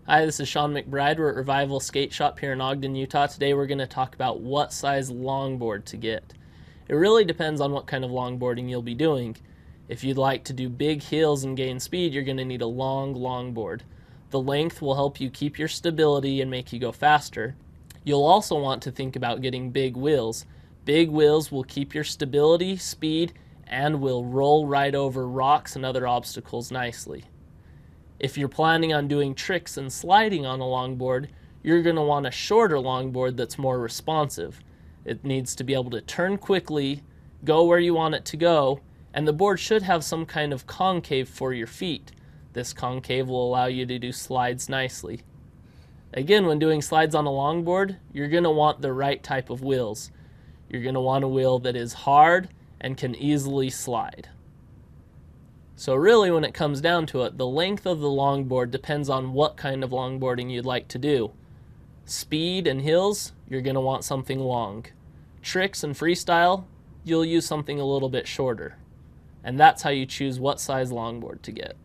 Hi, this is Sean McBride. We're at Revival Skate Shop here in Ogden, Utah. Today we're going to talk about what size longboard to get. It really depends on what kind of longboarding you'll be doing. If you'd like to do big hills and gain speed, you're going to need a long longboard. The length will help you keep your stability and make you go faster. You'll also want to think about getting big wheels. Big wheels will keep your stability, speed, and will roll right over rocks and other obstacles nicely. If you're planning on doing tricks and sliding on a longboard, you're going to want a shorter longboard that's more responsive. It needs to be able to turn quickly, go where you want it to go, and the board should have some kind of concave for your feet. This concave will allow you to do slides nicely. Again, when doing slides on a longboard, you're going to want the right type of wheels. You're going to want a wheel that is hard and can easily slide. So really, when it comes down to it, the length of the longboard depends on what kind of longboarding you'd like to do. Speed and hills, you're going to want something long. Tricks and freestyle, you'll use something a little bit shorter. And that's how you choose what size longboard to get.